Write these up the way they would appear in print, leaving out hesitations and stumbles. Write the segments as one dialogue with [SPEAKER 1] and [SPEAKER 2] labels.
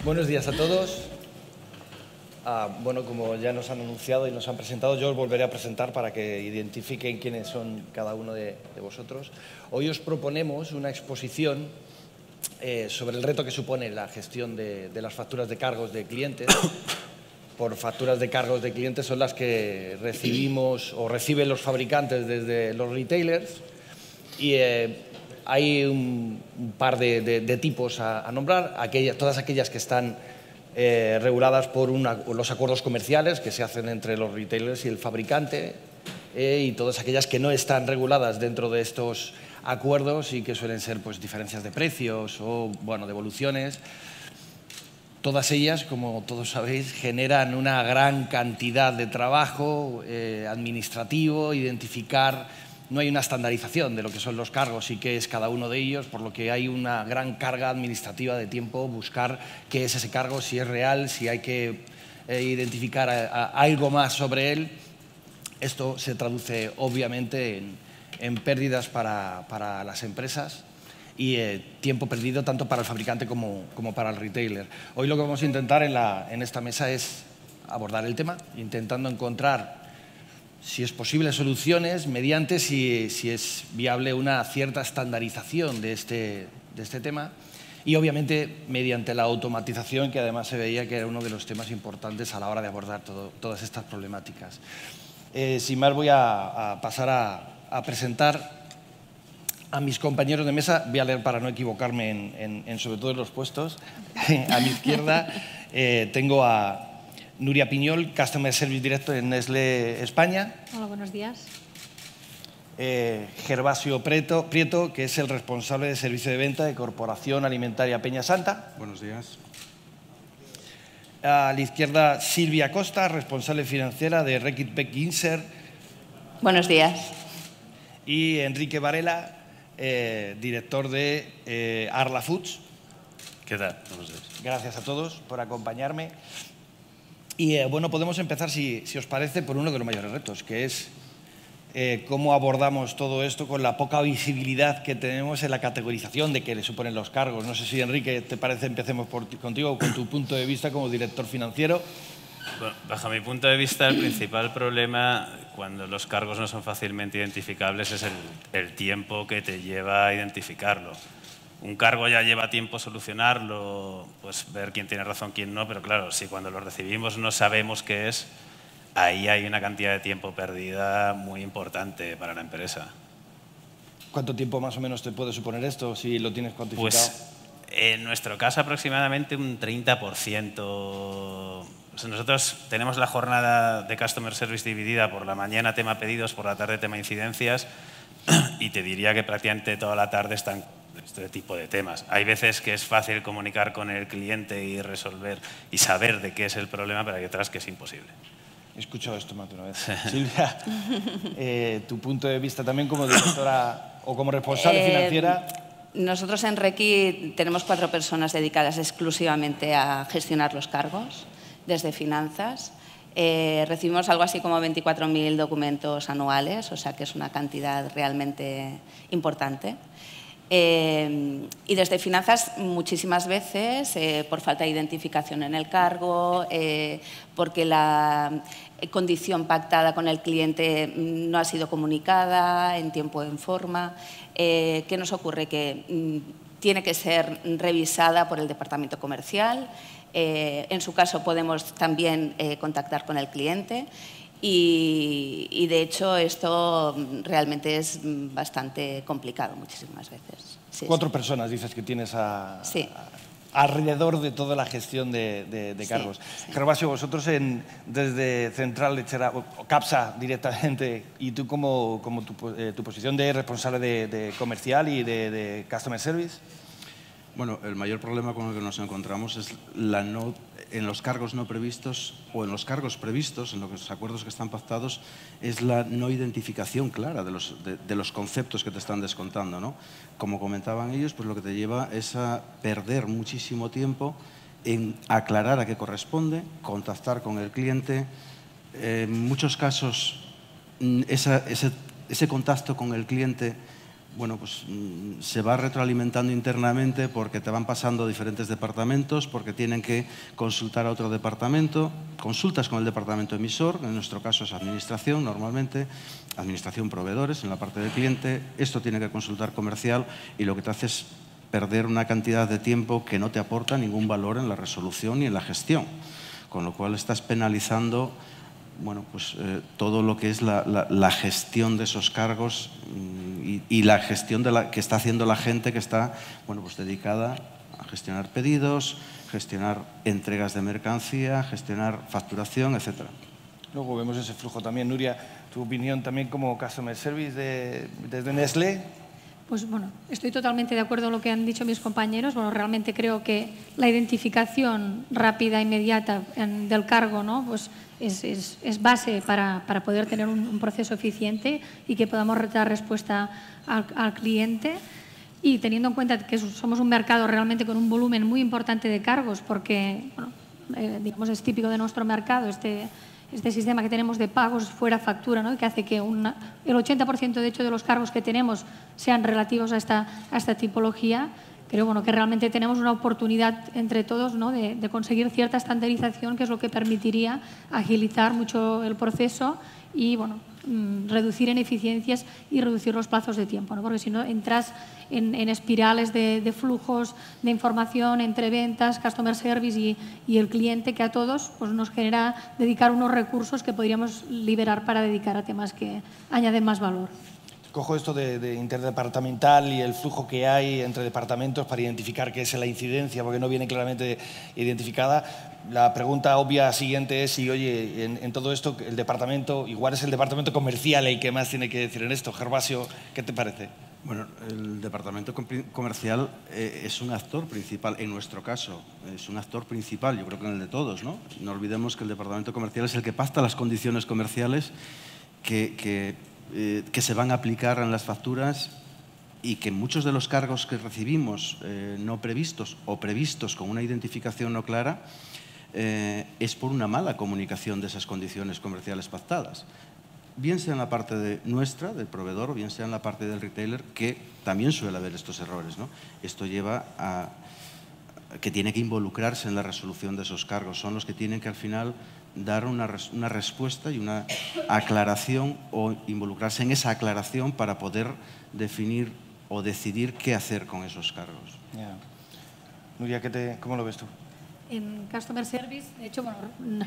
[SPEAKER 1] Buenos días a todos. Bueno, como ya nos han anunciado y nos han presentado, yo os volveré a presentar para que identifiquen quiénes son cada uno de vosotros. Hoy os proponemos una exposición sobre el reto que supone la gestión de las facturas de cargos de clientes. Por facturas de cargos de clientes son las que recibimos o reciben los fabricantes desde los retailers, y hay un par de tipos a nombrar, todas aquellas que están reguladas por los acuerdos comerciales que se hacen entre los retailers y el fabricante, y todas aquellas que no están reguladas dentro de estos acuerdos y que suelen ser pues diferencias de precios o devoluciones. Todas ellas, como todos sabéis, generan una gran cantidad de trabajo administrativo, identificar. No hay una estandarización de lo que son los cargos y qué es cada uno de ellos, por lo que hay una gran carga administrativa de tiempo, buscar qué es ese cargo, si es real, si hay que identificar algo más sobre él. Esto se traduce obviamente en pérdidas para las empresas y tiempo perdido tanto para el fabricante como para el retailer. Hoy lo que vamos a intentar en esta mesa es abordar el tema, intentando encontrar, si es posible, soluciones mediante si es viable una cierta estandarización de este tema, y obviamente mediante la automatización, que además se veía que era uno de los temas importantes a la hora de abordar todas estas problemáticas. Sin más, voy a pasar a presentar a mis compañeros de mesa. Voy a leer para no equivocarme en sobre todo en los puestos. A mi izquierda tengo a Nuria Piñol, Customer Service Director en Nestlé España.
[SPEAKER 2] Hola, buenos días.
[SPEAKER 1] Gervasio Prieto, que es el responsable de servicio de venta de Corporación Alimentaria Peña Santa.
[SPEAKER 3] Buenos días.
[SPEAKER 1] A la izquierda, Silvia Costa, responsable financiera de Reckitt Benckiser.
[SPEAKER 4] Buenos días.
[SPEAKER 1] Y Enrique Varela, director de Arla Foods.
[SPEAKER 3] ¿Qué tal? Buenos días.
[SPEAKER 1] Gracias a todos por acompañarme. Y podemos empezar, si os parece, por uno de los mayores retos, que es cómo abordamos todo esto con la poca visibilidad que tenemos en la categorización de qué le suponen los cargos. No sé si, Enrique, te parece, empecemos contigo, con tu punto de vista como director financiero.
[SPEAKER 3] Bueno, bajo mi punto de vista, el principal problema cuando los cargos no son fácilmente identificables es el tiempo que te lleva a identificarlo. Un cargo ya lleva tiempo solucionarlo, pues ver quién tiene razón, quién no, pero claro, si cuando lo recibimos no sabemos qué es, ahí hay una cantidad de tiempo perdida muy importante para la empresa.
[SPEAKER 1] ¿Cuánto tiempo más o menos te puede suponer esto, si lo tienes cuantificado?
[SPEAKER 3] Pues en nuestro caso aproximadamente un 30%. Nosotros tenemos la jornada de Customer Service dividida por la mañana tema pedidos, por la tarde tema incidencias, y te diría que prácticamente toda la tarde están este tipo de temas. Hay veces que es fácil comunicar con el cliente y resolver y saber de qué es el problema, pero hay otras que es imposible.
[SPEAKER 1] He escuchado esto más de una vez. Silvia, tu punto de vista también como directora o como responsable financiera.
[SPEAKER 4] Nosotros en Reckitt tenemos 4 personas dedicadas exclusivamente a gestionar los cargos, desde finanzas. Recibimos algo así como 24.000 documentos anuales, o sea que es una cantidad realmente importante. Y desde finanzas muchísimas veces por falta de identificación en el cargo, porque la condición pactada con el cliente no ha sido comunicada en tiempo y en forma. ¿Qué nos ocurre? Que tiene que ser revisada por el departamento comercial. En su caso podemos también contactar con el cliente. Y de hecho esto realmente es bastante complicado muchísimas veces. Sí,
[SPEAKER 1] 4
[SPEAKER 4] sí.
[SPEAKER 1] personas dices que tienes
[SPEAKER 4] Sí.
[SPEAKER 1] alrededor de toda la gestión de cargos.
[SPEAKER 4] Sí.
[SPEAKER 1] Gervasio, vosotros desde Central Lechera, o CAPSA directamente, y tú como tu posición de responsable de comercial y de Customer Service.
[SPEAKER 5] Bueno, el mayor problema con el que nos encontramos es en los cargos no previstos o en los cargos previstos, en los acuerdos que están pactados, es la no identificación clara de los conceptos que te están descontando, ¿no? Como comentaban ellos, pues lo que te lleva es a perder muchísimo tiempo en aclarar a qué corresponde, contactar con el cliente. En muchos casos, ese contacto con el cliente bueno, pues se va retroalimentando internamente porque te van pasando diferentes departamentos, porque tienen que consultar a otro departamento, consultas con el departamento emisor, en nuestro caso es administración normalmente, administración proveedores en la parte del cliente, esto tiene que consultar comercial y lo que te hace es perder una cantidad de tiempo que no te aporta ningún valor en la resolución ni en la gestión, con lo cual estás penalizando bueno, pues, todo lo que es la gestión de esos cargos y la gestión que está haciendo la gente que está bueno, pues, dedicada a gestionar pedidos, gestionar entregas de mercancía, gestionar facturación, etc.
[SPEAKER 1] Luego vemos ese flujo también. Nuria, tu opinión también como Customer Service desde Nestlé.
[SPEAKER 2] Pues bueno, estoy totalmente de acuerdo en lo que han dicho mis compañeros. Bueno, realmente creo que la identificación rápida e inmediata del cargo, ¿no? Pues es base para poder tener un proceso eficiente y que podamos dar respuesta al cliente. Y teniendo en cuenta que somos un mercado realmente con un volumen muy importante de cargos, porque bueno, digamos es típico de nuestro mercado este sistema que tenemos de pagos fuera factura, ¿no? Que hace que el 80% de hecho de los cargos que tenemos sean relativos a esta tipología. Creo bueno, que realmente tenemos una oportunidad entre todos, ¿no? de conseguir cierta estandarización, que es lo que permitiría agilizar mucho el proceso y bueno, reducir ineficiencias y reducir los plazos de tiempo, ¿no? Porque si no entras en espirales de flujos de información entre ventas, customer service y el cliente, que a todos pues, nos genera dedicar unos recursos que podríamos liberar para dedicar a temas que añaden más valor.
[SPEAKER 1] Cojo esto de interdepartamental y el flujo que hay entre departamentos para identificar qué es la incidencia, porque no viene claramente identificada. La pregunta obvia siguiente es si, oye, en todo esto, el departamento, igual es el departamento comercial el que más tiene que decir en esto. Gervasio, ¿qué te parece?
[SPEAKER 5] Bueno, el departamento comercial es un actor principal, en nuestro caso, es un actor principal, yo creo que en el de todos, ¿no? No olvidemos que el departamento comercial es el que pacta las condiciones comerciales que se van a aplicar en las facturas y que muchos de los cargos que recibimos no previstos o previstos con una identificación no clara es por una mala comunicación de esas condiciones comerciales pactadas. Bien sea en la parte nuestra, del proveedor, o bien sea en la parte del retailer, que también suele haber estos errores, ¿no? Esto lleva a que tiene que involucrarse en la resolución de esos cargos. Son los que tienen que al final dar una respuesta y una aclaración o involucrarse en esa aclaración para poder definir o decidir qué hacer con esos cargos.
[SPEAKER 1] Yeah. Nuria, ¿cómo lo ves tú?
[SPEAKER 2] En Customer Service, de hecho, bueno,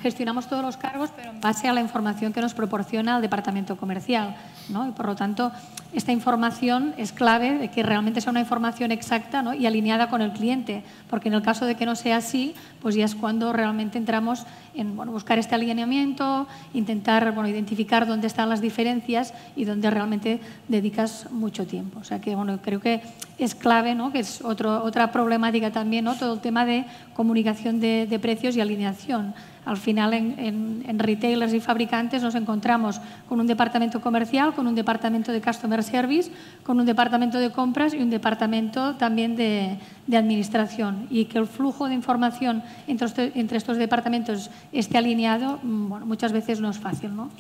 [SPEAKER 2] gestionamos todos los cargos, pero en base a la información que nos proporciona el departamento comercial, ¿no? Y por lo tanto, esta información es clave de que realmente sea una información exacta, ¿no? Y alineada con el cliente, porque en el caso de que no sea así, pues ya es cuando realmente entramos en bueno, buscar este alineamiento, intentar bueno, identificar dónde están las diferencias y dónde realmente dedicas mucho tiempo. O sea que bueno, creo que es clave, ¿no? Que es otra problemática también, ¿no? Todo el tema de comunicación de precios y alineación. Al final, en retailers y fabricantes nos encontramos con un departamento comercial, con un departamento de Customer Service, con un departamento de compras y un departamento también de administración. Y que el flujo de información entre estos departamentos esté alineado, bueno, muchas veces no es fácil, ¿no?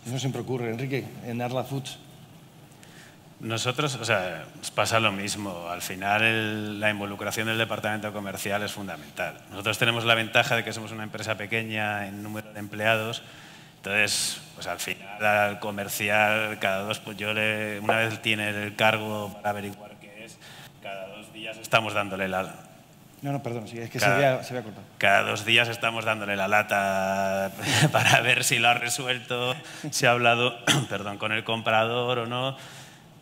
[SPEAKER 1] Eso siempre ocurre. Enrique, en Arla Foods.
[SPEAKER 3] Nosotros, o sea, nos pasa lo mismo. Al final, la involucración del departamento comercial es fundamental. Nosotros tenemos la ventaja de que somos una empresa pequeña en número de empleados. Entonces, pues al final, al comercial, cada dos, pues una vez tiene el cargo para averiguar qué es, cada 2 días estamos dándole la...
[SPEAKER 1] No, perdón, sí, es que se había cortado.
[SPEAKER 3] Cada 2 días estamos dándole la lata para ver si lo ha resuelto, si ha hablado perdón, con el comprador o no.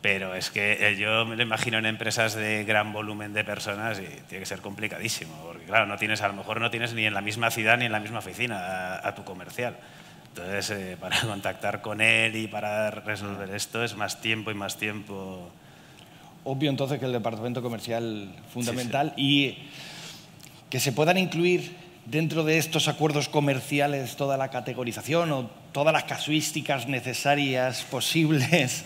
[SPEAKER 3] Pero es que yo me lo imagino en empresas de gran volumen de personas y tiene que ser complicadísimo, porque claro, a lo mejor no tienes ni en la misma ciudad ni en la misma oficina a tu comercial. Entonces, para contactar con él y para resolver esto es más tiempo y más tiempo.
[SPEAKER 1] Obvio entonces que el departamento comercial fundamental
[SPEAKER 3] sí.
[SPEAKER 1] Y que se puedan incluir dentro de estos acuerdos comerciales toda la categorización o todas las casuísticas necesarias posibles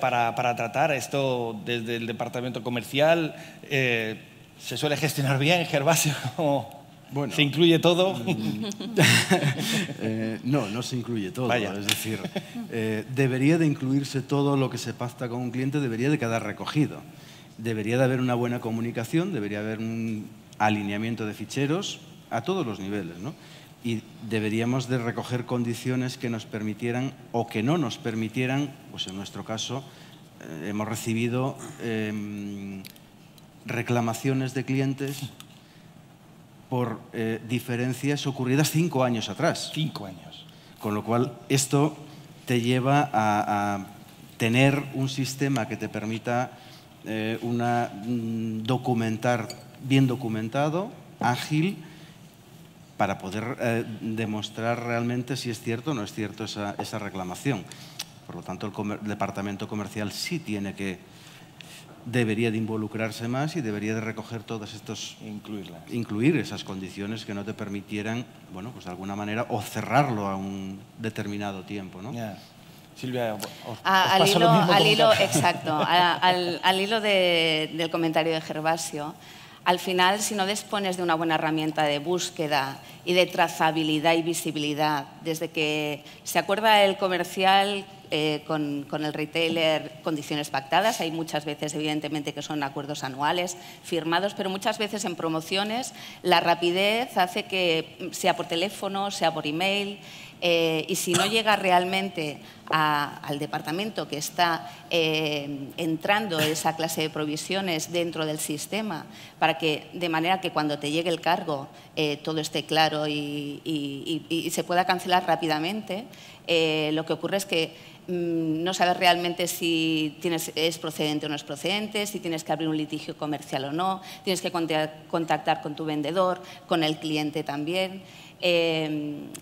[SPEAKER 1] para tratar esto desde el departamento comercial. ¿Se suele gestionar bien, Gervasio?
[SPEAKER 5] Bueno,
[SPEAKER 1] ¿Se incluye todo?
[SPEAKER 5] No se incluye todo.
[SPEAKER 1] Vaya.
[SPEAKER 5] Es decir, debería de incluirse todo lo que se pacta con un cliente, debería de quedar recogido. Debería de haber una buena comunicación, debería haber un alineamiento de ficheros a todos los niveles, ¿no? Y deberíamos de recoger condiciones que nos permitieran o que no nos permitieran, pues en nuestro caso, hemos recibido reclamaciones de clientes por diferencias ocurridas 5 años atrás.
[SPEAKER 1] 5 años.
[SPEAKER 5] Con lo cual, esto te lleva a tener un sistema que te permita documentar bien documentado, ágil, para poder demostrar realmente si es cierto o no es cierto esa reclamación. Por lo tanto, el departamento comercial sí debería de involucrarse más y debería de recoger todas estos... Incluir esas condiciones que no te permitieran, bueno, pues de alguna manera, o cerrarlo a un determinado tiempo, ¿no?
[SPEAKER 1] Yeah. Silvia, os
[SPEAKER 4] al
[SPEAKER 1] pasa lo mismo
[SPEAKER 4] hilo,
[SPEAKER 1] como...
[SPEAKER 4] exacto, al hilo del comentario de Gervasio, al final, si no dispones de una buena herramienta de búsqueda y de trazabilidad y visibilidad, desde que se acuerda el comercial con el retailer condiciones pactadas, hay muchas veces evidentemente que son acuerdos anuales firmados, pero muchas veces en promociones la rapidez hace que sea por teléfono, sea por email, y si no llega realmente al departamento que está entrando esa clase de provisiones dentro del sistema, de manera que cuando te llegue el cargo todo esté claro y se pueda cancelar rápidamente, lo que ocurre es que no sabes realmente si es procedente o no es procedente, si tienes que abrir un litigio comercial o no, tienes que contactar con tu vendedor, con el cliente también.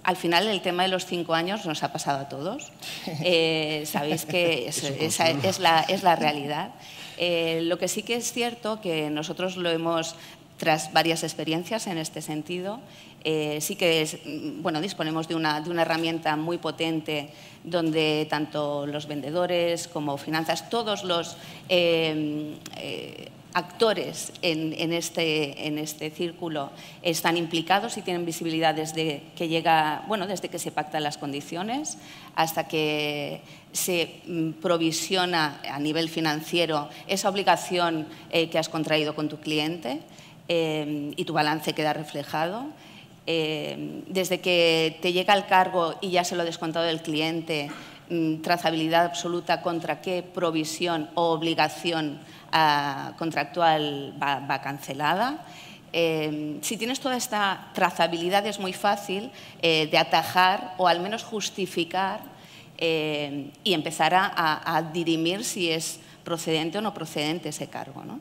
[SPEAKER 4] Al final el tema de los 5 años nos ha pasado a todos. Sabéis que esa es la realidad. Lo que sí que es cierto que nosotros lo hemos, tras varias experiencias en este sentido, sí que disponemos de una herramienta muy potente donde tanto los vendedores como finanzas, todos los actores en este círculo están implicados y tienen visibilidad desde que se pactan las condiciones hasta que se provisiona a nivel financiero esa obligación que has contraído con tu cliente y tu balance queda reflejado. Desde que te llega el cargo y ya se lo ha descontado del cliente, trazabilidad absoluta contra qué provisión o obligación contractual va cancelada. Si tienes toda esta trazabilidad es muy fácil de atajar o al menos justificar y empezar a dirimir si es procedente o no procedente ese cargo, ¿no?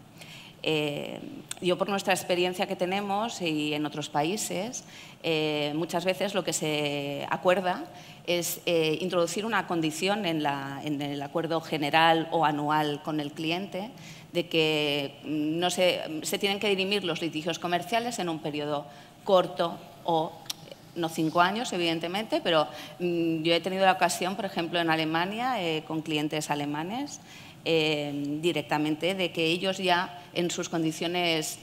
[SPEAKER 4] Yo, por nuestra experiencia que tenemos y en otros países, muchas veces lo que se acuerda es introducir una condición en el acuerdo general o anual con el cliente de que se tienen que dirimir los litigios comerciales en un periodo corto o no 5 años, evidentemente, pero yo he tenido la ocasión, por ejemplo, en Alemania, con clientes alemanes, directamente de que ellos ya en sus condiciones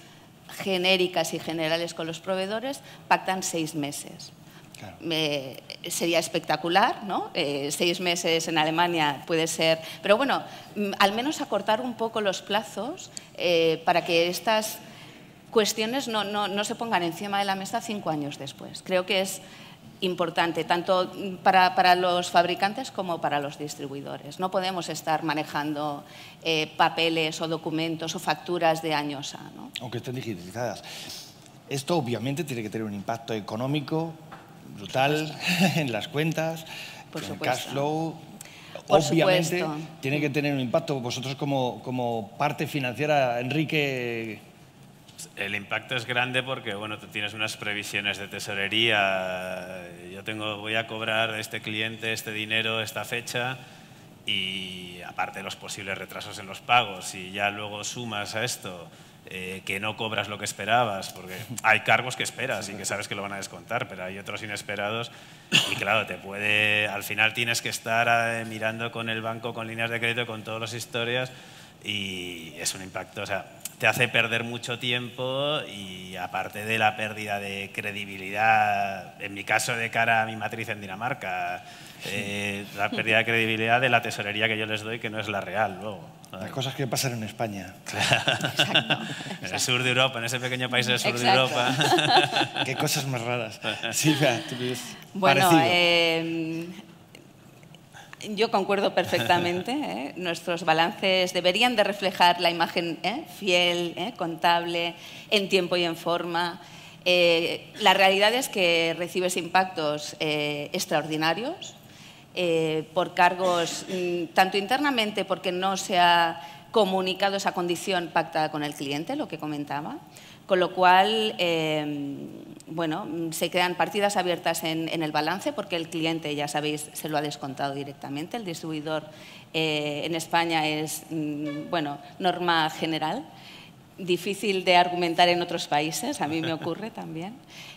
[SPEAKER 4] genéricas y generales con los proveedores pactan 6 meses. Claro. Sería espectacular, ¿no? 6 meses en Alemania puede ser, pero bueno, al menos acortar un poco los plazos para que estas cuestiones no se pongan encima de la mesa 5 años después. Creo que es importante, tanto para los fabricantes como para los distribuidores. No podemos estar manejando papeles o documentos o facturas de años A, ¿no?
[SPEAKER 1] Aunque estén digitalizadas. Esto obviamente tiene que tener un impacto económico brutal en las cuentas, en cash flow. Obviamente tiene que tener un impacto. Vosotros como parte financiera, Enrique...
[SPEAKER 3] El impacto es grande porque, bueno, tú tienes unas previsiones de tesorería. Voy a cobrar a este cliente este dinero, esta fecha, y aparte de los posibles retrasos en los pagos, y ya luego sumas a esto que no cobras lo que esperabas, porque hay cargos que esperas y que sabes que lo van a descontar, pero hay otros inesperados y claro, al final tienes que estar mirando con el banco, con líneas de crédito, con todas las historias, y es un impacto, o sea, te hace perder mucho tiempo y aparte de la pérdida de credibilidad, en mi caso de cara a mi matriz en Dinamarca, la pérdida de credibilidad de la tesorería que yo les doy, que no es la real luego.
[SPEAKER 1] Las cosas que pasan en España.
[SPEAKER 3] Claro.
[SPEAKER 4] Exacto.
[SPEAKER 3] En el sur de Europa, en ese pequeño país del sur de
[SPEAKER 4] Exacto.
[SPEAKER 3] Europa.
[SPEAKER 1] Qué cosas más raras. Silvia, tú ves
[SPEAKER 4] Bueno,
[SPEAKER 1] parecido.
[SPEAKER 4] Yo concuerdo perfectamente. Nuestros balances deberían de reflejar la imagen fiel, contable, en tiempo y en forma. La realidad es que recibes impactos extraordinarios por cargos, tanto internamente porque no se ha comunicado esa condición pactada con el cliente, lo que comentaba, con lo cual bueno, se quedan partidas abiertas en el balance porque el cliente, ya sabéis, se lo ha descontado directamente. El distribuidor en España es bueno, norma general, difícil de argumentar en otros países, a mí me ocurre también,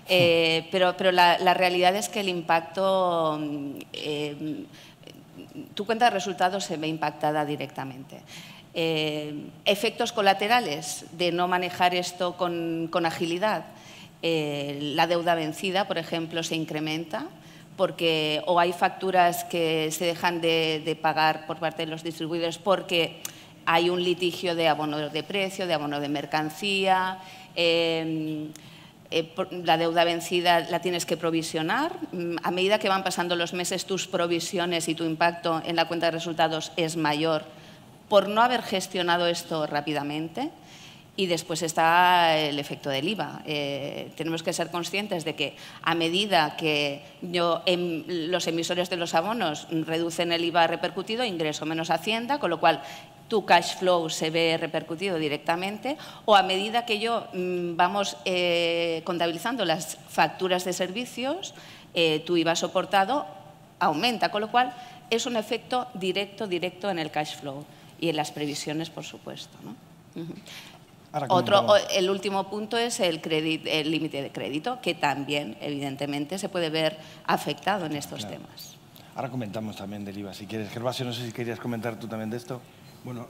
[SPEAKER 4] pero la realidad es que el impacto, tu cuenta de resultados se ve impactada directamente. Efectos colaterales de no manejar esto con agilidad. La deuda vencida, por ejemplo, se incrementa porque o hay facturas que se dejan de pagar por parte de los distribuidores porque hay un litigio de abono de precio, de abono de mercancía. La deuda vencida la tienes que provisionar. A medida que van pasando los meses, tus provisiones y tu impacto en la cuenta de resultados es mayor por no haber gestionado esto rápidamente. Y después está el efecto del IVA. Tenemos que ser conscientes de que a medida que los emisores de los abonos reducen el IVA repercutido, ingreso menos Hacienda, con lo cual tu cash flow se ve repercutido directamente, o a medida que vamos contabilizando las facturas de servicios, tu IVA soportado aumenta, con lo cual es un efecto directo en el cash flow y en las previsiones, por supuesto, ¿no? El último punto es el límite de crédito, que también, evidentemente, se puede ver afectado en estos temas.
[SPEAKER 1] Ahora comentamos también del IVA, si quieres. Gervasio, no sé si querías comentar tú también de esto.
[SPEAKER 5] Bueno,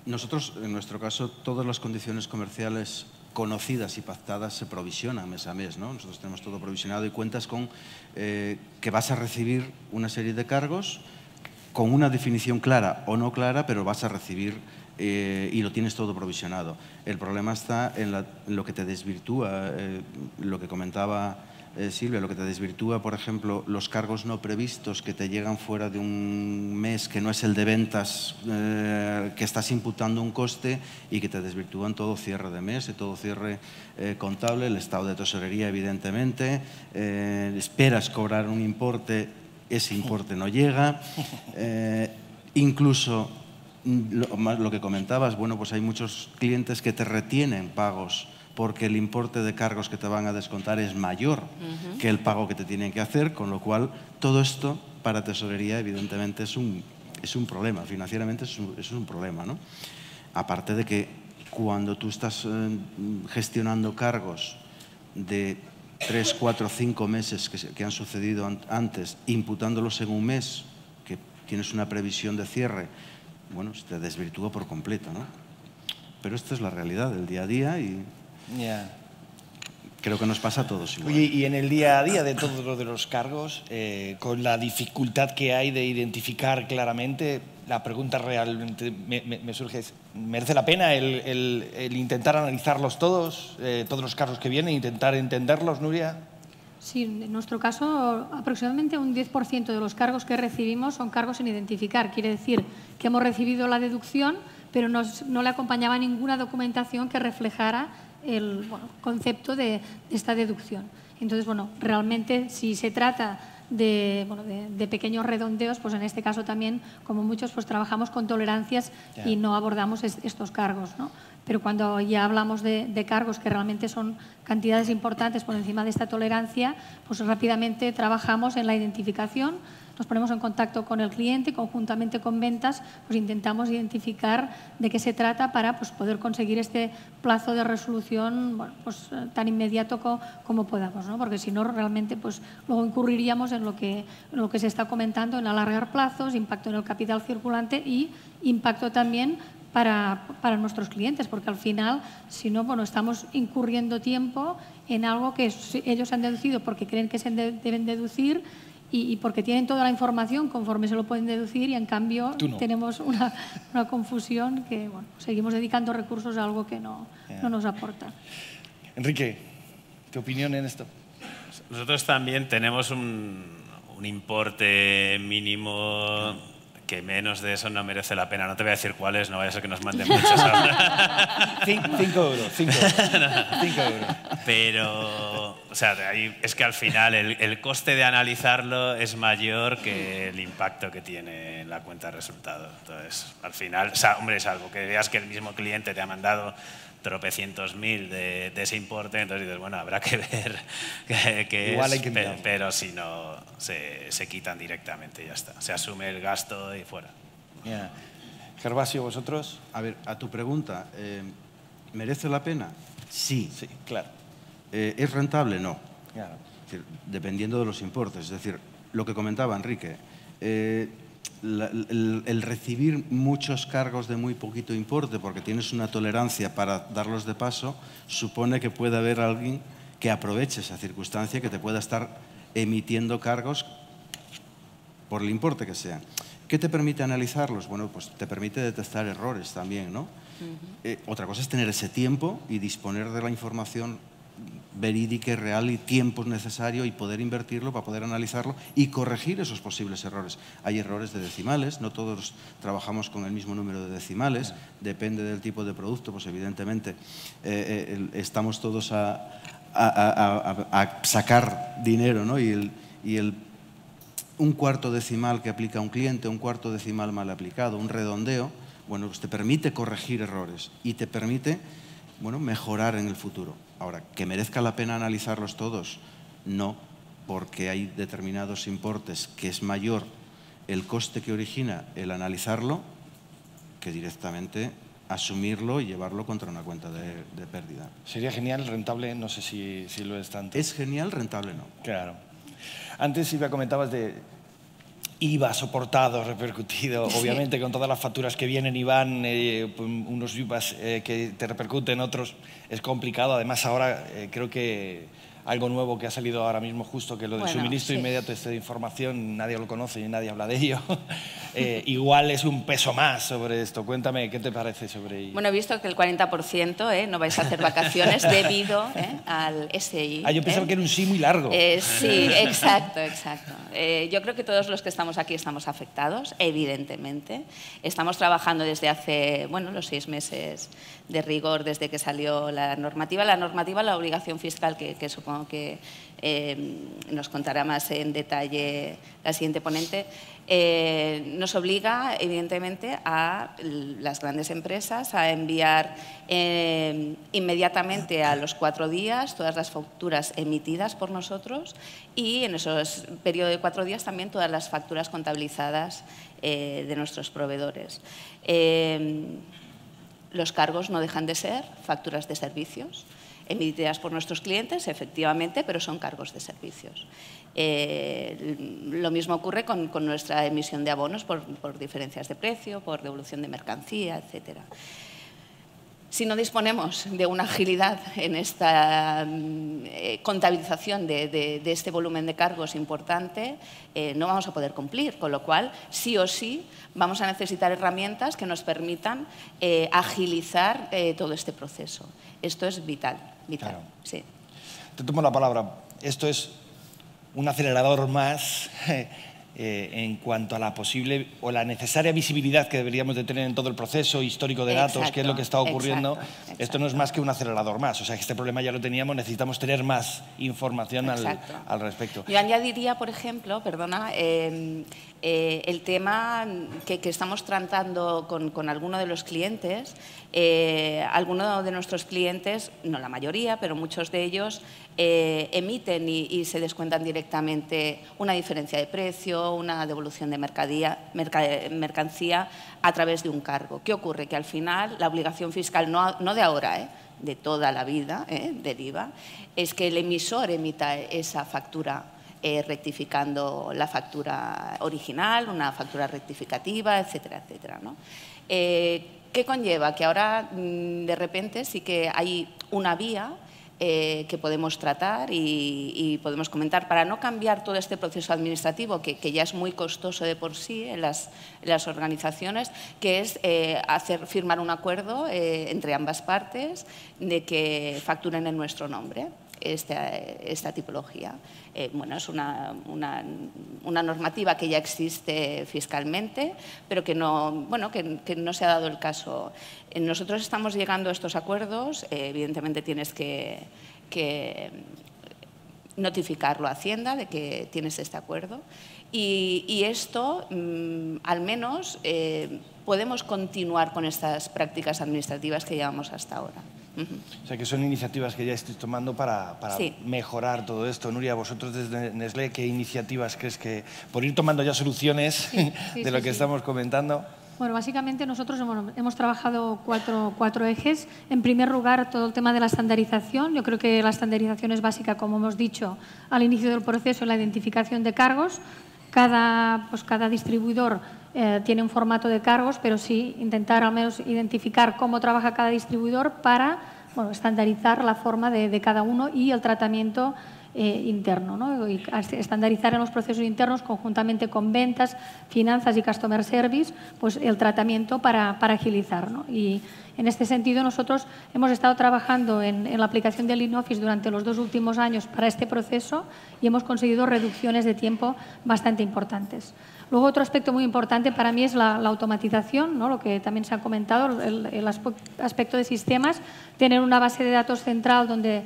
[SPEAKER 5] nosotros, en nuestro caso, todas las condiciones comerciales conocidas y pactadas se provisionan mes a mes, ¿no? Nosotros tenemos todo provisionado y cuentas con que vas a recibir una serie de cargos con una definición clara o no clara, pero vas a recibir y lo tienes todo provisionado. El problema está en lo que te desvirtúa, lo que comentaba Silvia, lo que te desvirtúa, por ejemplo, los cargos no previstos que te llegan fuera de un mes que no es el de ventas, que estás imputando un coste y que te desvirtúan todo cierre de mes y todo cierre contable, el estado de tesorería, evidentemente. Esperas cobrar un importe, ese importe no llega. Incluso lo que comentabas, bueno, pues hay muchos clientes que te retienen pagos porque el importe de cargos que te van a descontar es mayor que el pago que te tienen que hacer, con lo cual todo esto para tesorería evidentemente es un problema, financieramente es un problema, ¿no? Aparte de que cuando tú estás gestionando cargos de 3, 4, 5 meses que han sucedido antes, imputándolos en un mes, que tienes una previsión de cierre, bueno, se te desvirtúa por completo, ¿no? Pero esta es la realidad del día a día y creo que nos pasa a todos igual.
[SPEAKER 1] Oye, y en el día a día de todo lo de los cargos, con la dificultad que hay de identificar claramente, la pregunta realmente me surge es, ¿merece la pena el intentar analizarlos todos los cargos que vienen, intentar entenderlos, Nuria?
[SPEAKER 2] Sí, en nuestro caso, aproximadamente un 10% de los cargos que recibimos son cargos sin identificar. Quiere decir que hemos recibido la deducción, pero no le acompañaba ninguna documentación que reflejara el concepto de esta deducción. Entonces, bueno, realmente si se trata de pequeños redondeos, pues en este caso también, como muchos, pues trabajamos con tolerancias y no abordamos estos cargos, ¿no? Pero cuando ya hablamos de cargos que realmente son cantidades importantes por encima de esta tolerancia, pues rápidamente trabajamos en la identificación, nos ponemos en contacto con el cliente y conjuntamente con ventas pues intentamos identificar de qué se trata para pues, poder conseguir este plazo de resolución pues, tan inmediato como podamos, ¿no? Porque si no realmente pues, luego incurriríamos en lo que se está comentando, en alargar plazos, impacto en el capital circulante y impacto también para nuestros clientes, porque al final, si no, bueno, estamos incurriendo tiempo en algo que ellos han deducido porque creen que se deben deducir y porque tienen toda la información conforme se lo pueden deducir, y en cambio tenemos una confusión que, bueno, seguimos dedicando recursos a algo que no nos aporta.
[SPEAKER 1] Enrique, ¿tu opinión en esto?
[SPEAKER 3] Nosotros también tenemos un importe mínimo que menos de eso no merece la pena. No te voy a decir cuáles, no vaya a ser que nos manden muchos ahora.
[SPEAKER 1] 5 euros. 5 euros.
[SPEAKER 3] Pero, o sea, es que al final el coste de analizarlo es mayor que el impacto que tiene en la cuenta de resultados. Entonces, al final, hombre, salvo que veas que el mismo cliente te ha mandado tropecientos mil de ese importe, entonces dices, bueno, habrá que ver qué
[SPEAKER 1] Igual
[SPEAKER 3] es,
[SPEAKER 1] hay que mirar.
[SPEAKER 3] pero si no, se quitan directamente y ya está. Se asume el gasto y fuera.
[SPEAKER 1] Yeah. Gervasio, ¿vosotros?
[SPEAKER 5] A ver, a tu pregunta, ¿merece la pena? Sí.
[SPEAKER 1] Sí, claro.
[SPEAKER 5] ¿Es rentable? No.
[SPEAKER 1] Claro.
[SPEAKER 5] Es decir, dependiendo de los importes. Es decir, lo que comentaba Enrique, el recibir muchos cargos de muy poquito importe porque tienes una tolerancia para darlos de paso, supone que puede haber alguien que aproveche esa circunstancia, que te pueda estar emitiendo cargos por el importe que sea. ¿Qué te permite analizarlos? Bueno, pues te permite detectar errores también, ¿no? Otra cosa es tener ese tiempo y disponer de la información verídica y real y tiempo necesario y poder invertirlo para poder analizarlo y corregir esos posibles errores. Hay errores de decimales, no todos trabajamos con el mismo número de decimales, depende del tipo de producto, pues evidentemente estamos todos a sacar dinero, ¿no? Un cuarto decimal que aplica un cliente, un cuarto decimal mal aplicado, un redondeo, bueno, pues te permite corregir errores y te permite, bueno, mejorar en el futuro. Ahora, ¿que merezca la pena analizarlos todos? No, porque hay determinados importes que es mayor el coste que origina el analizarlo que directamente asumirlo y llevarlo contra una cuenta de pérdida.
[SPEAKER 1] Sería genial, rentable, no sé si lo es tanto.
[SPEAKER 5] ¿Es genial? Rentable no.
[SPEAKER 1] Claro. Antes, Silvia, comentabas de IVA soportado, repercutido, obviamente con todas las facturas que vienen y van, unos IVAs que te repercuten, otros es complicado. Además, ahora creo que algo nuevo que ha salido ahora mismo justo, que lo del suministro inmediato de información, nadie lo conoce y nadie habla de ello. Igual es un peso más sobre esto. Cuéntame, ¿qué te parece sobre ello?
[SPEAKER 4] Bueno, he visto que el 40% no vais a hacer vacaciones debido al SI.
[SPEAKER 1] Yo pensaba que era un sí muy largo.
[SPEAKER 4] Sí, exacto. Yo creo que todos los que estamos aquí estamos afectados, evidentemente. Estamos trabajando desde hace, bueno, los 6 meses de rigor desde que salió la normativa. La obligación fiscal, que supongo que nos contará más en detalle la siguiente ponente, nos obliga, evidentemente, a las grandes empresas a enviar inmediatamente a los 4 días todas las facturas emitidas por nosotros y en esos periodos de 4 días también todas las facturas contabilizadas de nuestros proveedores. Los cargos no dejan de ser facturas de servicios emitidas por nuestros clientes, efectivamente, pero son cargos de servicios. Lo mismo ocurre con nuestra emisión de abonos por diferencias de precio, por devolución de mercancía, etcétera. Si no disponemos de una agilidad en esta contabilización de este volumen de cargos importante, no vamos a poder cumplir, con lo cual, sí o sí, vamos a necesitar herramientas que nos permitan agilizar todo este proceso. Esto es vital.
[SPEAKER 1] Claro.
[SPEAKER 4] Sí.
[SPEAKER 1] Te tomo la palabra. Esto es un acelerador más en cuanto a la posible o la necesaria visibilidad que deberíamos de tener en todo el proceso histórico de datos, qué es lo que está ocurriendo. Exacto. Esto no es más que un acelerador más. O sea, que este problema ya lo teníamos, necesitamos tener más información al respecto.
[SPEAKER 4] Yo añadiría, por ejemplo, perdona, el tema que estamos tratando con alguno de los clientes. Algunos de nuestros clientes, no la mayoría, pero muchos de ellos emiten y se descuentan directamente una diferencia de precio, una devolución de mercancía a través de un cargo. ¿Qué ocurre? Que al final la obligación fiscal, no de ahora, de toda la vida del IVA, es que el emisor emita esa factura rectificando la factura original, una factura rectificativa, etcétera, etcétera, ¿no? ¿Qué conlleva? Que ahora, de repente, sí que hay una vía que podemos tratar y podemos comentar para no cambiar todo este proceso administrativo que ya es muy costoso de por sí en las organizaciones, que es firmar un acuerdo entre ambas partes de que facturen en nuestro nombre esta tipología. Bueno, es una normativa que ya existe fiscalmente, pero que no se ha dado el caso. Nosotros estamos llegando a estos acuerdos, evidentemente tienes que notificarlo a Hacienda de que tienes este acuerdo y esto, al menos, podemos continuar con estas prácticas administrativas que llevamos hasta ahora.
[SPEAKER 1] O sea, que son iniciativas que ya estáis tomando para
[SPEAKER 4] sí.
[SPEAKER 1] mejorar todo esto. Nuria, vosotros desde Nestlé, ¿qué iniciativas crees que, por ir tomando ya soluciones de lo que estamos comentando?
[SPEAKER 2] Bueno, básicamente nosotros hemos trabajado cuatro ejes. En primer lugar, todo el tema de la estandarización. Yo creo que la estandarización es básica, como hemos dicho, al inicio del proceso, en la identificación de cargos. Cada distribuidor tiene un formato de cargos, pero sí intentar al menos identificar cómo trabaja cada distribuidor para estandarizar la forma de cada uno y el tratamiento interno, ¿no? Y estandarizar en los procesos internos conjuntamente con ventas, finanzas y customer service, pues el tratamiento para agilizar, ¿no? Y en este sentido nosotros hemos estado trabajando en la aplicación del Lean Office durante los 2 últimos años para este proceso y hemos conseguido reducciones de tiempo bastante importantes. Luego, otro aspecto muy importante para mí es la automatización, ¿no? Lo que también se ha comentado, el aspecto de sistemas, tener una base de datos central donde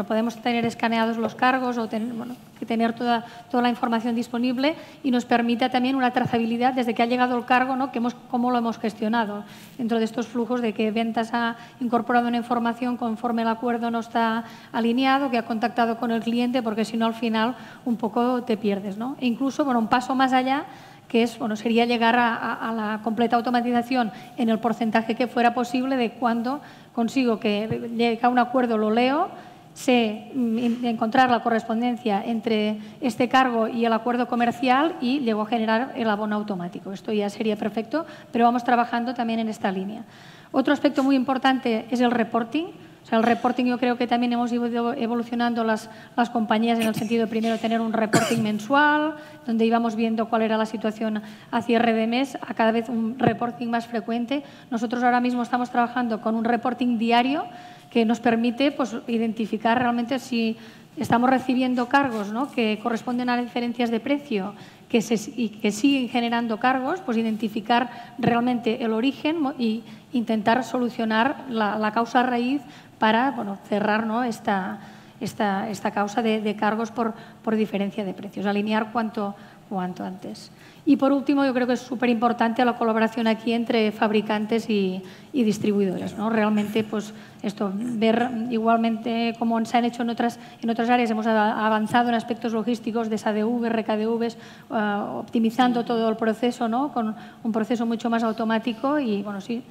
[SPEAKER 2] podemos tener escaneados los cargos o tener toda la información disponible y nos permita también una trazabilidad desde que ha llegado el cargo, ¿no? Cómo lo hemos gestionado dentro de estos flujos de que ventas ha incorporado una información conforme el acuerdo no está alineado, que ha contactado con el cliente, porque si no al final un poco te pierdes, ¿no? E incluso un paso más allá, que sería llegar a la completa automatización en el porcentaje que fuera posible de cuando consigo que llegue a un acuerdo, lo leo, sé encontrar la correspondencia entre este cargo y el acuerdo comercial y llego a generar el abono automático. Esto ya sería perfecto, pero vamos trabajando también en esta línea. Otro aspecto muy importante es el reporting. O sea, el reporting yo creo que también hemos ido evolucionando las compañías en el sentido de primero tener un reporting mensual, donde íbamos viendo cuál era la situación a cierre de mes, a cada vez un reporting más frecuente. Nosotros ahora mismo estamos trabajando con un reporting diario que nos permite identificar realmente si estamos recibiendo cargos, ¿no? Que corresponden a diferencias de precio y que siguen generando cargos, pues identificar realmente el origen y intentar solucionar la causa raíz para cerrar, ¿no? esta causa de cargos por diferencia de precios, alinear cuanto antes. Y por último, yo creo que es súper importante la colaboración aquí entre fabricantes y distribuidores, ¿no? Realmente, pues esto, ver igualmente como se han hecho en otras áreas, hemos avanzado en aspectos logísticos de SADV, RKDVs, optimizando todo el proceso, ¿no? Con un proceso mucho más automático y, sí,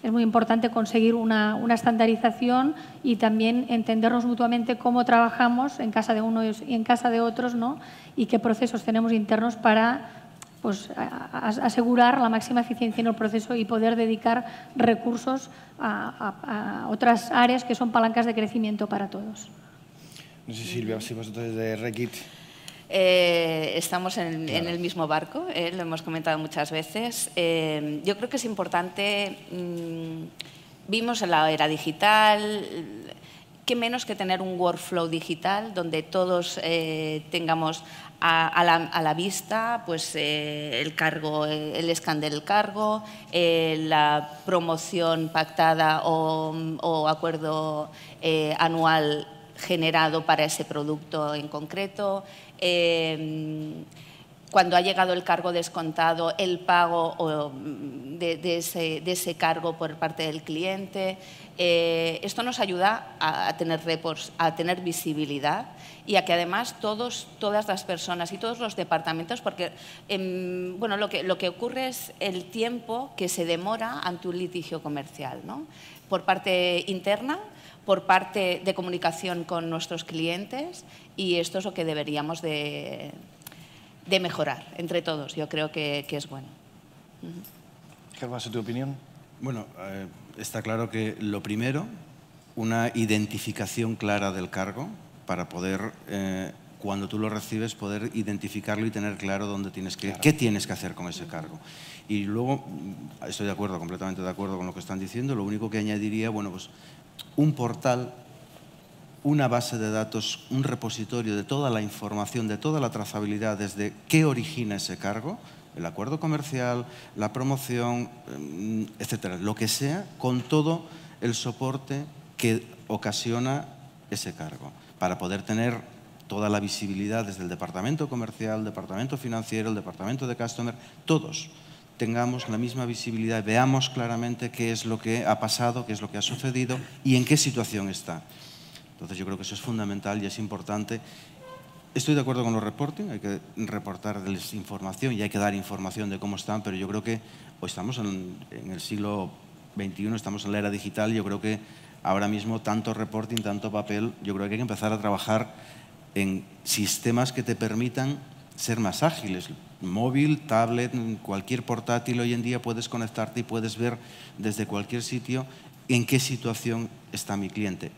[SPEAKER 2] es muy importante conseguir una estandarización y también entendernos mutuamente cómo trabajamos en casa de unos y en casa de otros, ¿no? Y qué procesos tenemos internos para asegurar la máxima eficiencia en el proceso y poder dedicar recursos a otras áreas que son palancas de crecimiento para todos.
[SPEAKER 1] No sé, Silvia, si vosotros desde Reckitt.
[SPEAKER 4] Estamos en el mismo barco, lo hemos comentado muchas veces. Yo creo que es importante, vimos en la era digital, qué menos que tener un workflow digital donde todos tengamos a la vista pues, el cargo, el scan del cargo, la promoción pactada o acuerdo anual generado para ese producto en concreto, cuando ha llegado el cargo descontado, el pago de ese cargo por parte del cliente. Esto nos ayuda a tener reports, a tener visibilidad y a que además todas las personas y todos los departamentos, porque lo que ocurre es el tiempo que se demora ante un litigio comercial, ¿no? Por parte interna, por parte de comunicación con nuestros clientes y esto es lo que deberíamos de mejorar entre todos. Yo creo que es bueno.
[SPEAKER 1] Gervasio, ¿tu opinión?
[SPEAKER 5] Bueno, está claro que lo primero, una identificación clara del cargo para poder, cuando tú lo recibes, poder identificarlo y tener claro dónde tienes que, qué tienes que hacer con ese cargo. Y luego, estoy de acuerdo, completamente de acuerdo con lo que están diciendo, lo único que añadiría, bueno, pues un portal, una base de datos, un repositorio de toda la información, de toda la trazabilidad, desde qué origina ese cargo, el acuerdo comercial, la promoción, etcétera, lo que sea, con todo el soporte que ocasiona ese cargo, para poder tener toda la visibilidad desde el departamento comercial, el departamento financiero, el departamento de customer, todos tengamos la misma visibilidad, veamos claramente qué es lo que ha pasado, qué es lo que ha sucedido y en qué situación está. Entonces yo creo que eso es fundamental y es importante. Estoy de acuerdo con los reporting, hay que reportarles información y hay que dar información de cómo están, pero yo creo que hoy estamos en el siglo XXI, estamos en la era digital, yo creo que ahora mismo tanto reporting, tanto papel, yo creo que hay que empezar a trabajar en sistemas que te permitan ser más ágiles. Móvil, tablet, cualquier portátil hoy en día puedes conectarte y puedes ver desde cualquier sitio en qué situación está mi cliente.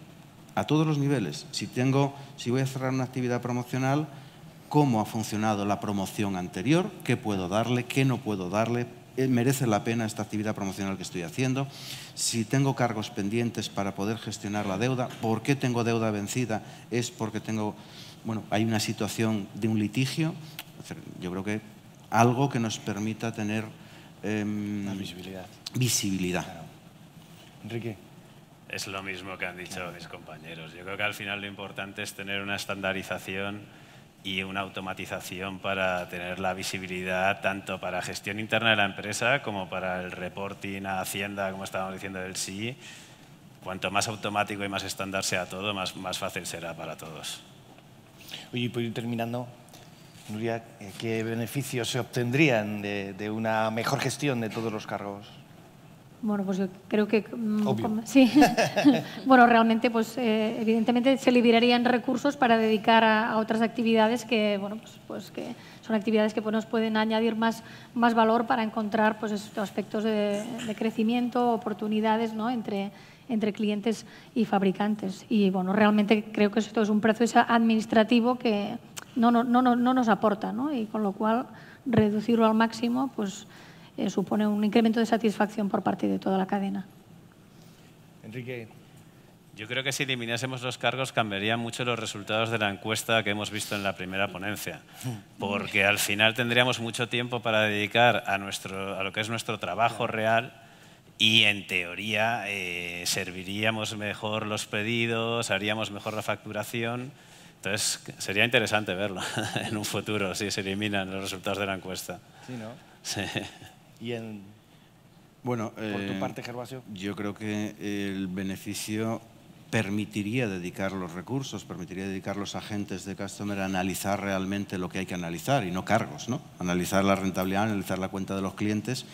[SPEAKER 5] A todos los niveles. Si voy a cerrar una actividad promocional, cómo ha funcionado la promoción anterior, qué puedo darle, qué no puedo darle, merece la pena esta actividad promocional que estoy haciendo. Si tengo cargos pendientes para poder gestionar la deuda, ¿por qué tengo deuda vencida? Es porque hay una situación de un litigio. Yo creo que algo que nos permita tener visibilidad.
[SPEAKER 1] Claro. Enrique.
[SPEAKER 3] Es lo mismo que han dicho mis compañeros. Yo creo que al final lo importante es tener una estandarización y una automatización para tener la visibilidad tanto para gestión interna de la empresa como para el reporting a Hacienda, como estábamos diciendo del SI. Cuanto más automático y más estándar sea todo, más fácil será para todos.
[SPEAKER 1] Oye, por ir terminando, Nuria, ¿qué beneficios se obtendrían de una mejor gestión de todos los cargos?
[SPEAKER 2] Bueno, pues yo creo que
[SPEAKER 1] Obvio.
[SPEAKER 2] sí. Bueno, realmente, pues evidentemente se liberarían recursos para dedicar a otras actividades que, bueno, pues que son actividades que nos pueden añadir más valor para encontrar pues estos aspectos de crecimiento, oportunidades, ¿no? entre clientes y fabricantes. Y bueno, realmente creo que esto es un proceso administrativo que no nos aporta, ¿no? Y con lo cual reducirlo al máximo, pues supone un incremento de satisfacción por parte de toda la cadena.
[SPEAKER 1] Enrique.
[SPEAKER 3] Yo creo que si eliminásemos los cargos cambiarían mucho los resultados de la encuesta que hemos visto en la primera ponencia, porque al final tendríamos mucho tiempo para dedicar a lo que es nuestro trabajo real y en teoría serviríamos mejor los pedidos, haríamos mejor la facturación. Entonces sería interesante verlo en un futuro si se eliminan los resultados de la encuesta.
[SPEAKER 1] Sí, ¿no?
[SPEAKER 3] Sí.
[SPEAKER 1] Y por tu parte, Gervasio.
[SPEAKER 5] Yo creo que el beneficio permitiría dedicar los recursos, permitiría dedicar los agentes de Customer a analizar realmente lo que hay que analizar y no cargos, ¿no? Analizar la rentabilidad, analizar la cuenta de los clientes,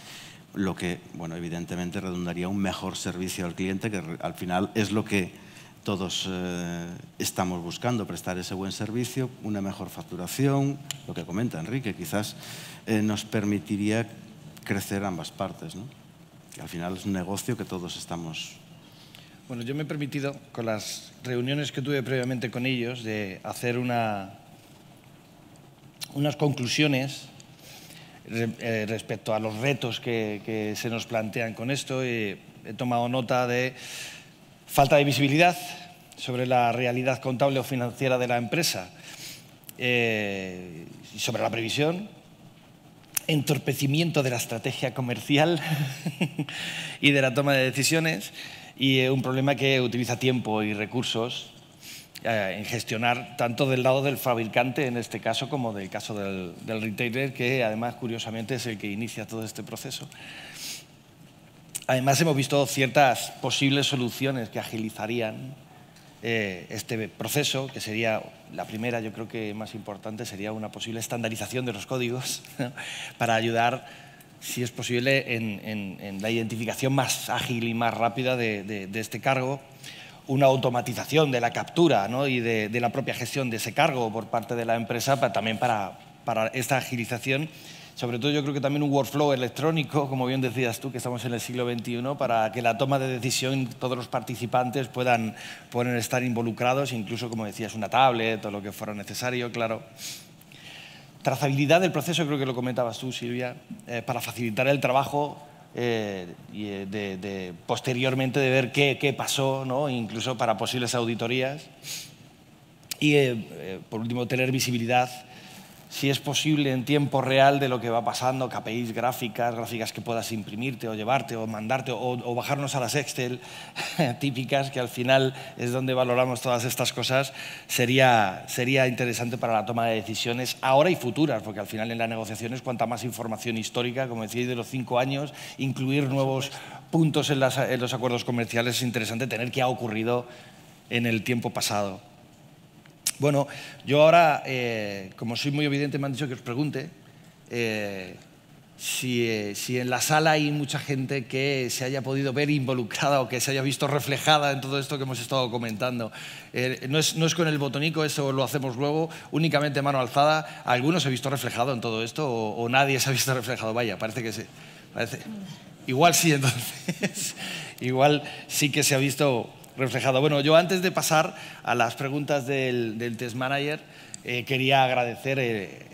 [SPEAKER 5] lo que, bueno, evidentemente redundaría un mejor servicio al cliente, que al final es lo que todos estamos buscando, prestar ese buen servicio, una mejor facturación, lo que comenta Enrique, quizás nos permitiría crecer ambas partes, ¿no? Que al final es un negocio que todos estamos...
[SPEAKER 1] Bueno, yo me he permitido, con las reuniones que tuve previamente con ellos, de hacer unas conclusiones respecto a los retos que se nos plantean con esto. He tomado nota de falta de visibilidad sobre la realidad contable o financiera de la empresa y sobre la previsión, entorpecimiento de la estrategia comercial y de la toma de decisiones, y un problema que utiliza tiempo y recursos en gestionar tanto del lado del fabricante, en este caso, como del caso del retailer, que además, curiosamente, es el que inicia todo este proceso. Además, hemos visto ciertas posibles soluciones que agilizarían este proceso, que sería la primera, yo creo que más importante, sería una posible estandarización de los códigos, ¿no? Para ayudar, si es posible, en la identificación más ágil y más rápida de este cargo, una automatización de la captura, ¿no? Y de la propia gestión de ese cargo por parte de la empresa, también para esta agilización, sobre todo yo creo que también un workflow electrónico, como bien decías tú, que estamos en el siglo XXI, para que la toma de decisión todos los participantes puedan estar involucrados, incluso, como decías, una tablet o lo que fuera necesario, claro. Trazabilidad del proceso, creo que lo comentabas tú, Silvia, para facilitar el trabajo y posteriormente de ver qué pasó, ¿no? Incluso para posibles auditorías. Y, por último, tener visibilidad, si es posible, en tiempo real de lo que va pasando, KPIs, gráficas que puedas imprimirte o llevarte o mandarte o bajarnos a las Excel típicas, que al final es donde valoramos todas estas cosas, sería interesante para la toma de decisiones ahora y futuras, porque al final en las negociaciones cuanta más información histórica, como decíais, de los 5 años, incluir nuevos puntos en los acuerdos comerciales, es interesante tener qué ha ocurrido en el tiempo pasado. Bueno, yo ahora, como soy muy evidente, me han dicho que os pregunte si en la sala hay mucha gente que se haya podido ver involucrada o que se haya visto reflejada en todo esto que hemos estado comentando. No es con el botonico, eso lo hacemos luego, únicamente mano alzada. ¿Alguno se ha visto reflejado en todo esto o nadie se ha visto reflejado? Vaya, parece que sí. Igual sí, entonces. Igual sí que se ha visto reflejado. Bueno, yo antes de pasar a las preguntas del Test Manager, quería agradecer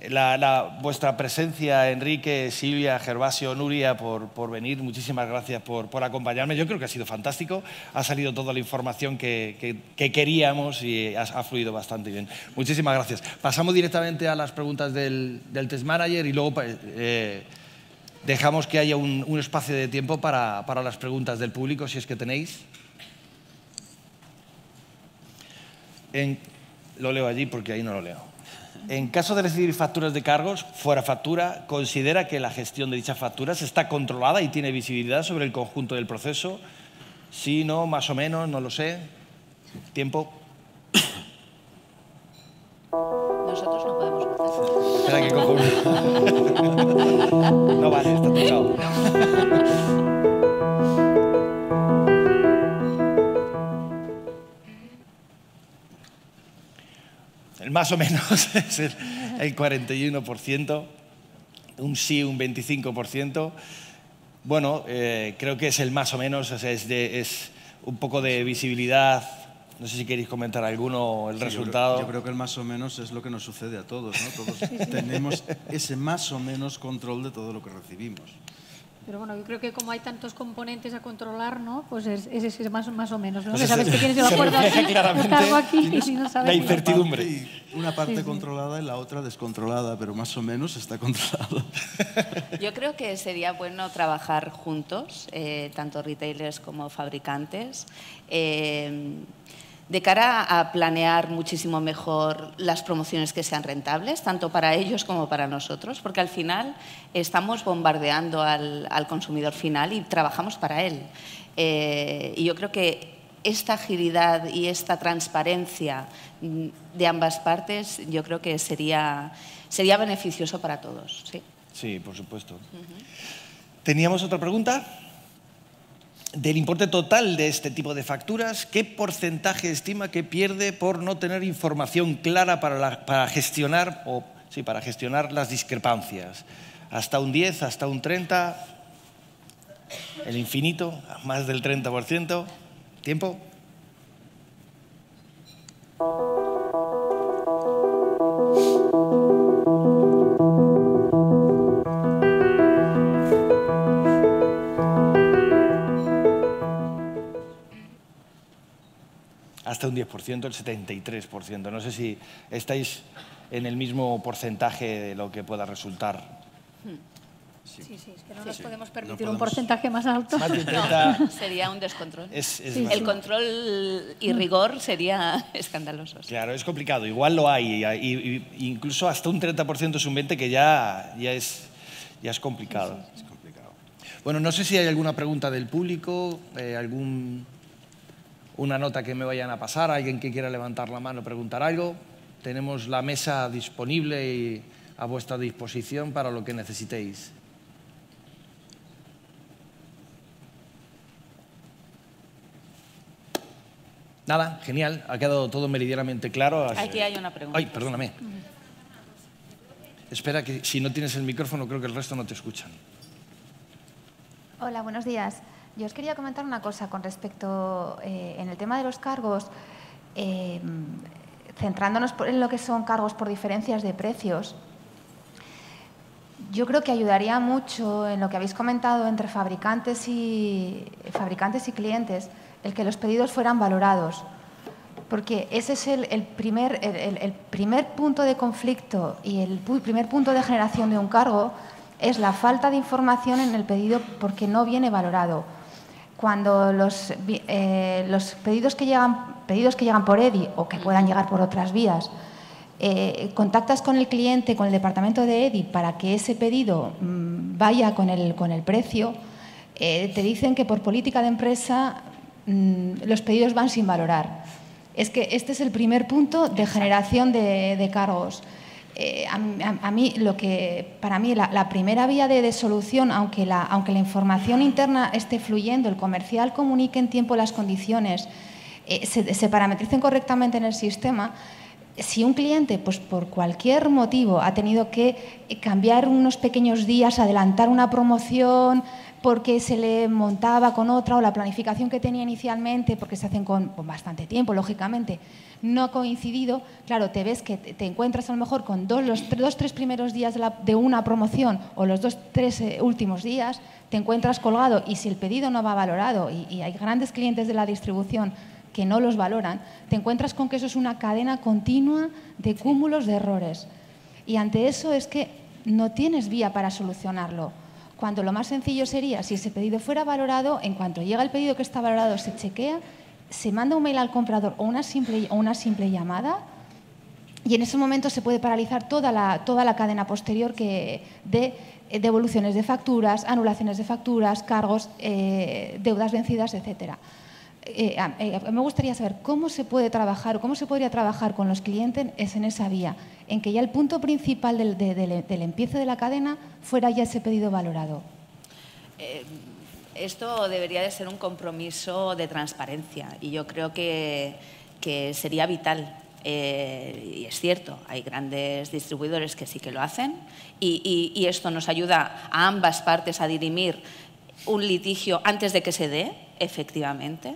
[SPEAKER 1] vuestra presencia, Enrique, Silvia, Gervasio, Nuria, por venir. Muchísimas gracias por acompañarme. Yo creo que ha sido fantástico. Ha salido toda la información que queríamos y ha fluido bastante bien. Muchísimas gracias. Pasamos directamente a las preguntas del Test Manager y luego dejamos que haya un espacio de tiempo para las preguntas del público, si es que tenéis. Lo leo allí porque ahí no lo leo. En caso de recibir facturas de cargos fuera factura, ¿considera que la gestión de dichas facturas está controlada y tiene visibilidad sobre el conjunto del proceso? Sí, no, más o menos, no lo sé. Tiempo.
[SPEAKER 4] Nosotros no podemos votar.
[SPEAKER 1] Espera que cojo uno. No vale, está tocado. El más o menos es el 41%, un sí, un 25%. Bueno, creo que es el más o menos, o sea, es un poco de visibilidad. No sé si queréis comentar alguno, el resultado.
[SPEAKER 5] Yo creo que el más o menos es lo que nos sucede a todos, ¿no? Todos tenemos ese más o menos control de todo lo que recibimos.
[SPEAKER 2] Pero bueno, yo creo que como hay tantos componentes a controlar, ¿no? Pues es más o menos, ¿no?
[SPEAKER 1] Pues
[SPEAKER 2] que sabes que tienes el acuerdo aquí, el cargo aquí y si no sabes...
[SPEAKER 1] La incertidumbre.
[SPEAKER 5] Una parte controlada y la otra descontrolada, pero más o menos está controlado.
[SPEAKER 4] Yo creo que sería bueno trabajar juntos, tanto retailers como fabricantes, de cara a planear muchísimo mejor las promociones que sean rentables, tanto para ellos como para nosotros, porque al final estamos bombardeando al consumidor final y trabajamos para él. Y yo creo que esta agilidad y esta transparencia de ambas partes, yo creo que sería beneficioso para todos. Sí,
[SPEAKER 1] sí, por supuesto. ¿Teníamos otra pregunta? Del importe total de este tipo de facturas, ¿qué porcentaje estima que pierde por no tener información clara para gestionar las discrepancias? ¿Hasta un 10, hasta un 30? ¿El infinito? ¿Más del 30%? ¿Tiempo? Hasta un 10%, el 73%. No sé si estáis en el mismo porcentaje de lo que pueda resultar.
[SPEAKER 2] Sí, es que no nos podemos permitir un porcentaje más alto.
[SPEAKER 1] Más de 30.
[SPEAKER 4] no, sería un descontrol.
[SPEAKER 1] El
[SPEAKER 4] control y rigor sería escandaloso.
[SPEAKER 1] Claro, es complicado. Igual lo hay. Incluso hasta un 30% es un 20% que ya es complicado.
[SPEAKER 5] Es complicado.
[SPEAKER 1] Bueno, no sé si hay alguna pregunta del público, una nota que me vayan a pasar, alguien que quiera levantar la mano, preguntar algo. Tenemos la mesa disponible y a vuestra disposición para lo que necesitéis. Nada, genial, ha quedado todo meridianamente claro.
[SPEAKER 4] Aquí hay una pregunta.
[SPEAKER 1] Ay, perdóname. Espera, que si no tienes el micrófono creo que el resto no te escuchan.
[SPEAKER 6] Hola, buenos días. Yo os quería comentar una cosa con respecto en el tema de los cargos, centrándonos en lo que son cargos por diferencias de precios. Yo creo que ayudaría mucho en lo que habéis comentado entre fabricantes y clientes el que los pedidos fueran valorados, porque ese es el primer punto de conflicto y el primer punto de generación de un cargo es la falta de información en el pedido porque no viene valorado. Cuando los pedidos que llegan por EDI o que puedan llegar por otras vías, contactas con el cliente, con el departamento de EDI para que ese pedido vaya con el precio, te dicen que por política de empresa los pedidos van sin valorar. Es que este es el primer punto de generación de cargos. Para mí la primera vía de solución, aunque la información interna esté fluyendo, el comercial comunique en tiempo las condiciones, se parametricen correctamente en el sistema. Si un cliente, pues por cualquier motivo, ha tenido que cambiar unos pequeños días, adelantar una promoción porque se le montaba con otra o la planificación que tenía inicialmente, porque se hacen con bastante tiempo, lógicamente, no ha coincidido, claro, te ves que te encuentras a lo mejor con los 3 primeros días de una promoción o los 2-3 últimos días, te encuentras colgado y si el pedido no va valorado y hay grandes clientes de la distribución que no los valoran, te encuentras con que eso es una cadena continua de cúmulos de errores. Y ante eso es que no tienes vía para solucionarlo. Cuando lo más sencillo sería, si ese pedido fuera valorado, en cuanto llega el pedido que está valorado, se chequea, se manda un mail al comprador o una simple llamada y en ese momento se puede paralizar toda la cadena posterior de devoluciones de facturas, anulaciones de facturas, cargos, deudas vencidas, etcétera. Me gustaría saber cómo se puede trabajar o cómo se podría trabajar con los clientes en esa vía, en que ya el punto principal del empiece de la cadena fuera ya ese pedido valorado.
[SPEAKER 4] Esto debería de ser un compromiso de transparencia y yo creo que sería vital. Y es cierto, hay grandes distribuidores que sí que lo hacen y esto nos ayuda a ambas partes a dirimir un litigio antes de que se dé, efectivamente.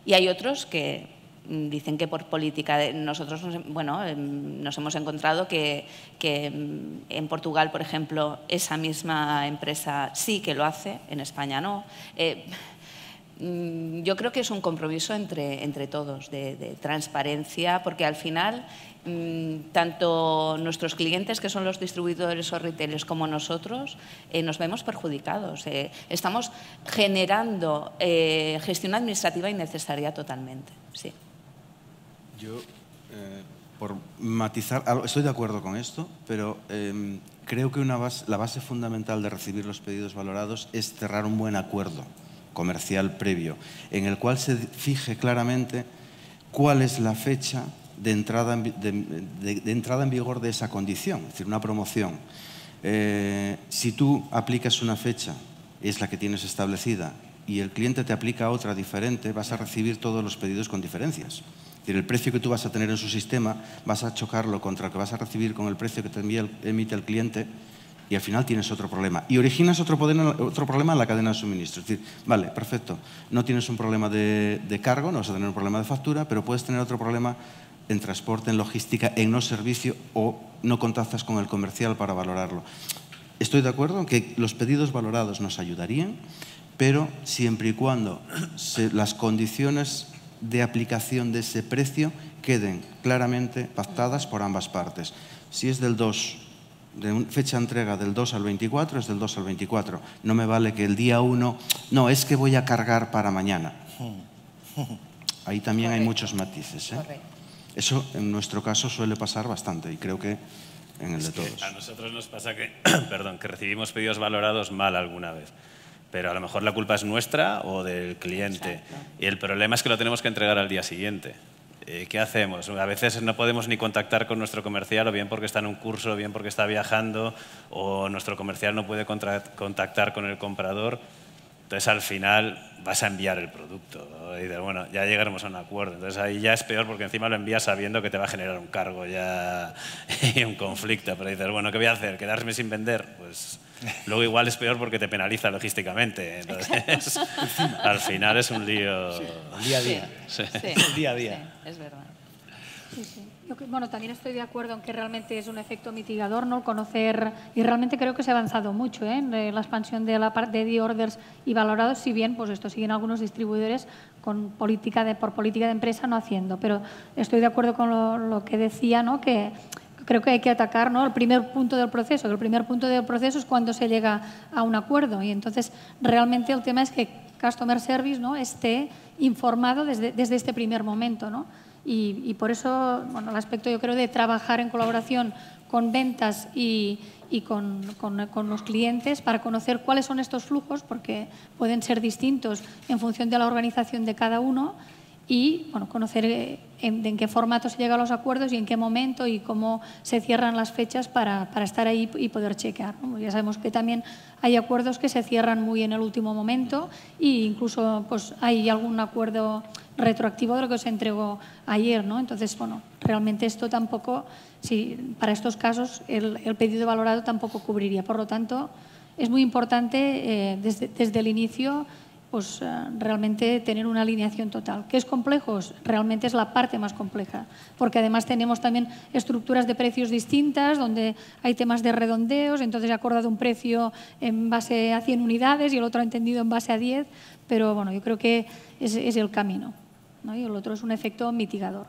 [SPEAKER 4] Y hay otros que dicen que por política nosotros nos hemos encontrado que en Portugal, por ejemplo, esa misma empresa sí que lo hace, en España no. Yo creo que es un compromiso entre todos de transparencia, porque al final tanto nuestros clientes, que son los distribuidores o retailers, como nosotros, nos vemos perjudicados. Estamos generando gestión administrativa innecesaria totalmente. Sí.
[SPEAKER 5] Yo, por matizar, estoy de acuerdo con esto, pero creo que la base fundamental de recibir los pedidos valorados es cerrar un buen acuerdo comercial previo, en el cual se fije claramente cuál es la fecha de entrada en vigor de esa condición, es decir, una promoción. Si tú aplicas una fecha, es la que tienes establecida, y el cliente te aplica otra diferente, vas a recibir todos los pedidos con diferencias. Es decir, el precio que tú vas a tener en su sistema vas a chocarlo contra el que vas a recibir con el precio que te emite el cliente y al final tienes otro problema. Y originas otro problema en la cadena de suministro. Es decir, vale, perfecto, no tienes un problema de cargo, no vas a tener un problema de factura, pero puedes tener otro problema en transporte, en logística, en no servicio o no contactas con el comercial para valorarlo. Estoy de acuerdo en que los pedidos valorados nos ayudarían, pero siempre y cuando las condiciones de aplicación de ese precio queden claramente pactadas por ambas partes. Si es del 2, de fecha de entrega del 2 al 24, es del 2 al 24. No me vale que el día 1, no, es que voy a cargar para mañana. Ahí también hay muchos matices. Eso en nuestro caso suele pasar bastante y creo que en el de todos.
[SPEAKER 3] A nosotros nos pasa que recibimos pedidos valorados mal alguna vez. Pero a lo mejor la culpa es nuestra o del cliente. Exacto. Y el problema es que lo tenemos que entregar al día siguiente. ¿Qué hacemos? A veces no podemos ni contactar con nuestro comercial, o bien porque está en un curso, o bien porque está viajando, o nuestro comercial no puede contactar con el comprador. Entonces, al final, vas a enviar el producto, ¿no? Y dices, bueno, ya llegaremos a un acuerdo. Entonces, ahí ya es peor porque encima lo envías sabiendo que te va a generar un cargo ya y un conflicto. Pero dices, bueno, ¿qué voy a hacer? ¿Quedarme sin vender? Pues luego igual es peor porque te penaliza logísticamente. Entonces, al final es un lío.
[SPEAKER 1] Sí. El día a día.
[SPEAKER 3] Sí.
[SPEAKER 4] Sí.
[SPEAKER 1] El día a día.
[SPEAKER 4] Sí, es verdad.
[SPEAKER 2] Sí, sí. Bueno, también estoy de acuerdo en que realmente es un efecto mitigador, ¿no? Conocer, y realmente creo que se ha avanzado mucho en la expansión de la parte de orders y valorados, si bien pues esto siguen algunos distribuidores con por política de empresa no haciendo. Pero estoy de acuerdo con lo que decía, ¿no? Que creo que hay que atacar, ¿no?, el primer punto del proceso. El primer punto del proceso es cuando se llega a un acuerdo. Y entonces, realmente el tema es que Customer Service, ¿no?, esté informado desde este primer momento, ¿no? Y por eso, bueno, el aspecto, yo creo, de trabajar en colaboración con ventas y con los clientes para conocer cuáles son estos flujos, porque pueden ser distintos en función de la organización de cada uno, y bueno, conocer en qué formato se llega a los acuerdos y en qué momento y cómo se cierran las fechas para estar ahí y poder chequear, ¿no? Ya sabemos que también hay acuerdos que se cierran muy en el último momento e incluso pues, hay algún acuerdo retroactivo de lo que se entregó ayer, ¿no? Entonces, bueno, realmente esto tampoco, si para estos casos el pedido valorado tampoco cubriría. Por lo tanto, es muy importante desde el inicio pues realmente tener una alineación total. ¿Qué es complejo? Realmente es la parte más compleja, porque además tenemos también estructuras de precios distintas, donde hay temas de redondeos, entonces he acordado un precio en base a 100 unidades y el otro ha entendido en base a 10, pero bueno, yo creo que es el camino, ¿no? Y el otro es un efecto mitigador.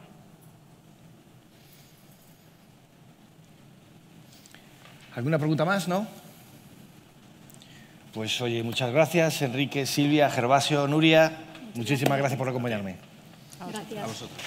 [SPEAKER 1] ¿Alguna pregunta más, no? Pues oye, muchas gracias, Enrique, Silvia, Gervasio, Nuria. Muchísimas gracias por acompañarme.
[SPEAKER 2] Gracias.
[SPEAKER 5] A vosotros.